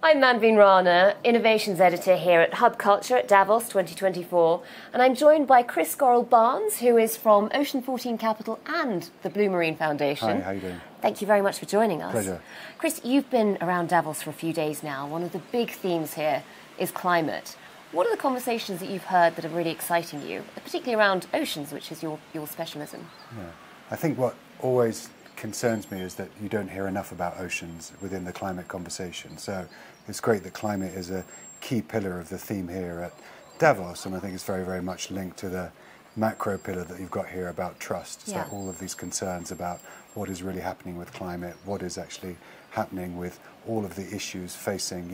I'm Manveen Rana, Innovations Editor here at Aquaculture at Davos 2024, and I'm joined by Gorell Barnes, who is from Ocean 14 Capital and the Blue Marine Foundation. Hi, how are you doing? Thank you very much for joining us. Pleasure. Chris, you've been around Davos for a few days now. One of the big themes here is climate. What are the conversations that you've heard that are really exciting you, particularly around oceans, which is your specialism? Yeah. I think what always concerns me is that you don't hear enough about oceans within the climate conversation. So it's great that climate is a key pillar of the theme here at Davos, and I think it's very, very much linked to the macro pillar that you've got here about trust. So all of these concerns about what is really happening with climate, what is actually happening with all of the issues facing,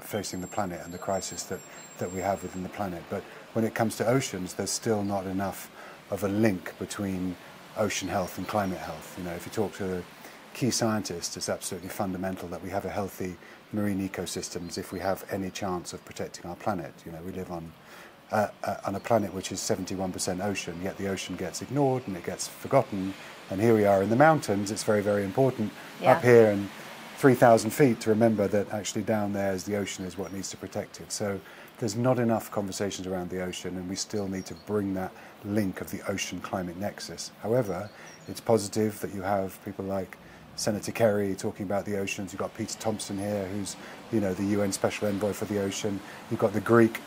facing the planet and the crisis that we have within the planet. But when it comes to oceans, there's still not enough of a link between ocean health and climate health. If you talk to the key scientists, it's absolutely fundamental that we have a healthy marine ecosystems if we have any chance of protecting our planet. We live on a planet which is 71% ocean, yet the ocean gets ignored and it gets forgotten. And here we are in the mountains. It's very, very important up here and 3,000 feet to remember that actually down there is the ocean is what needs to protect it. So there's not enough conversations around the ocean, and we still need to bring that link of the ocean climate nexus. However, it's positive that you have people like Senator Kerry talking about the oceans. You've got Peter Thompson here, who's the UN Special Envoy for the Ocean. You've got the Greek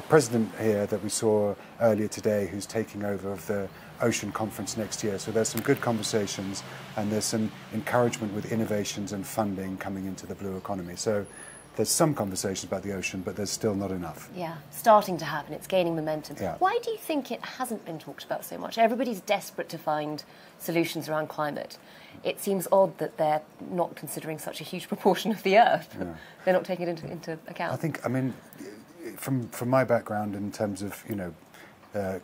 president here that we saw earlier today, who's taking over of the Ocean Conference next year. So there's some good conversations, and there's some encouragement with innovations and funding coming into the blue economy. So there's some conversations about the ocean, but there's still not enough. Yeah, starting to happen. It's gaining momentum. Yeah. Why do you think it hasn't been talked about so much? Everybody's desperate to find solutions around climate. It seems odd that they're not considering such a huge proportion of the Earth. Yeah. They're not taking it into account. I mean, from my background in terms of,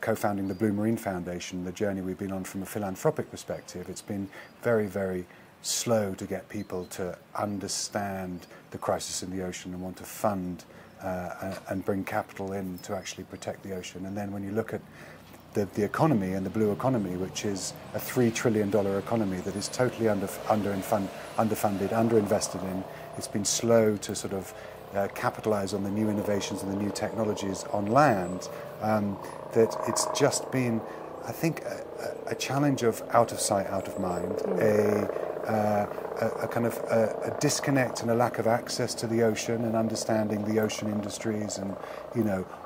co-founding the Blue Marine Foundation, the journey we've been on from a philanthropic perspective, it's been very, very slow to get people to understand the crisis in the ocean and want to fund and bring capital in to actually protect the ocean. And then when you look at the economy and the blue economy, which is a $3 trillion economy that is totally underfunded, underinvested in, it's been slow to sort of capitalize on the new innovations and the new technologies on land, that it's just been, I think, a challenge of out of sight, out of mind, a kind of a disconnect and a lack of access to the ocean and understanding the ocean industries and,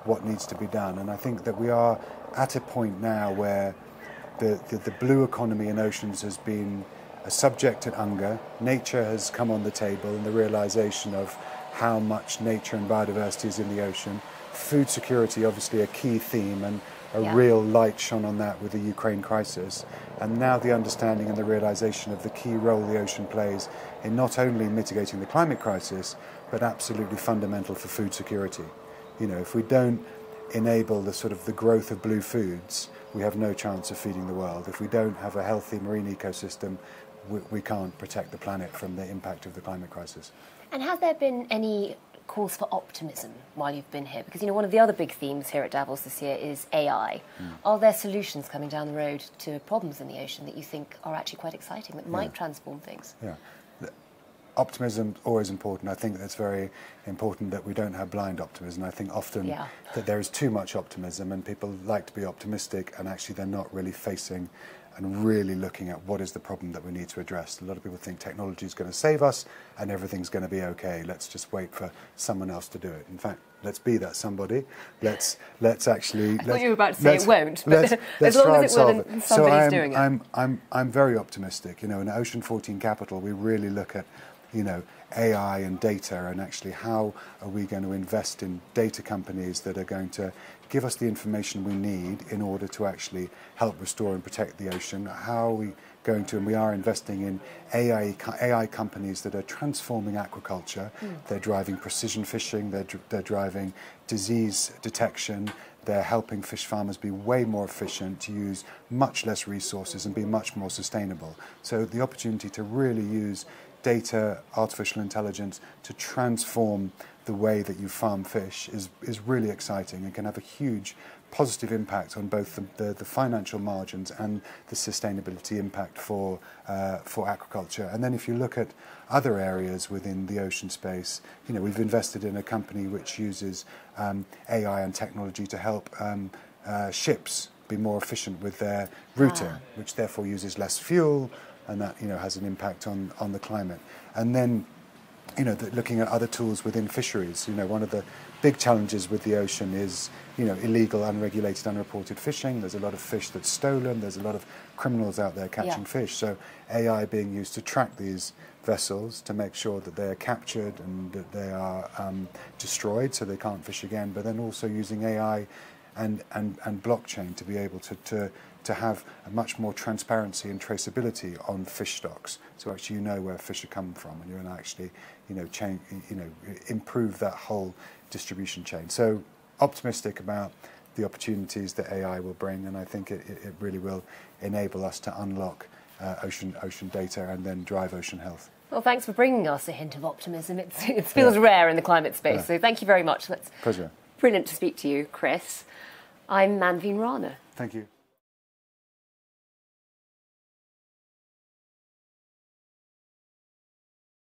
what needs to be done. And I think that we are at a point now where the blue economy in oceans has been a subject at UNGA. Nature has come on the table, and the realization of how much nature and biodiversity is in the ocean. Food security, obviously a key theme, and a real light shone on that with the Ukraine crisis. And now the understanding and the realization of the key role the ocean plays in not only mitigating the climate crisis, but absolutely fundamental for food security. If we don't enable the growth of blue foods, we have no chance of feeding the world. If we don't have a healthy marine ecosystem, we can't protect the planet from the impact of the climate crisis. And has there been any cause for optimism while you've been here? Because one of the other big themes here at Davos this year is AI. Are there solutions coming down the road to problems in the ocean that you think are actually quite exciting, that might transform things? Yeah. Optimism is always important. I think that's very important that we don't have blind optimism. I think often that there is too much optimism, and people like to be optimistic, and actually they're not really facing and really looking at what is the problem that we need to address. A lot of people think technology is going to save us and everything's going to be okay. Let's just wait for someone else to do it. In fact, let's be that somebody. Let's actually. I thought you were about to say it won't, but as long as it will, and somebody's doing it. I'm very optimistic. In Ocean 14 Capital, we really look at AI and data, and actually how are we going to invest in data companies that are going to give us the information we need in order to actually help restore and protect the ocean. How are we going to, and we are investing in AI companies that are transforming aquaculture. They're driving precision fishing, they're driving disease detection, they're helping fish farmers be way more efficient, to use much less resources and be much more sustainable. So the opportunity to really use data, artificial intelligence to transform the way that you farm fish is really exciting and can have a huge positive impact on both the financial margins and the sustainability impact for aquaculture. And then if you look at other areas within the ocean space, we've invested in a company which uses AI and technology to help ships be more efficient with their routing, which therefore uses less fuel, and that has an impact on the climate. And then looking at other tools within fisheries. One of the big challenges with the ocean is illegal, unregulated, unreported fishing. There's a lot of fish that's stolen. There's a lot of criminals out there catching fish. So AI being used to track these vessels to make sure that they are captured and that they are destroyed so they can't fish again, but then also using AI and blockchain to be able to have a much more transparency and traceability on fish stocks. So actually where fish are coming from, and you can actually improve that whole distribution chain. So optimistic about the opportunities that AI will bring, and I think it really will enable us to unlock ocean data and then drive ocean health. Well, thanks for bringing us a hint of optimism. It feels rare in the climate space, so thank you very much. That's pleasure. Brilliant to speak to you, Chris. I'm Manveen Rana. Thank you.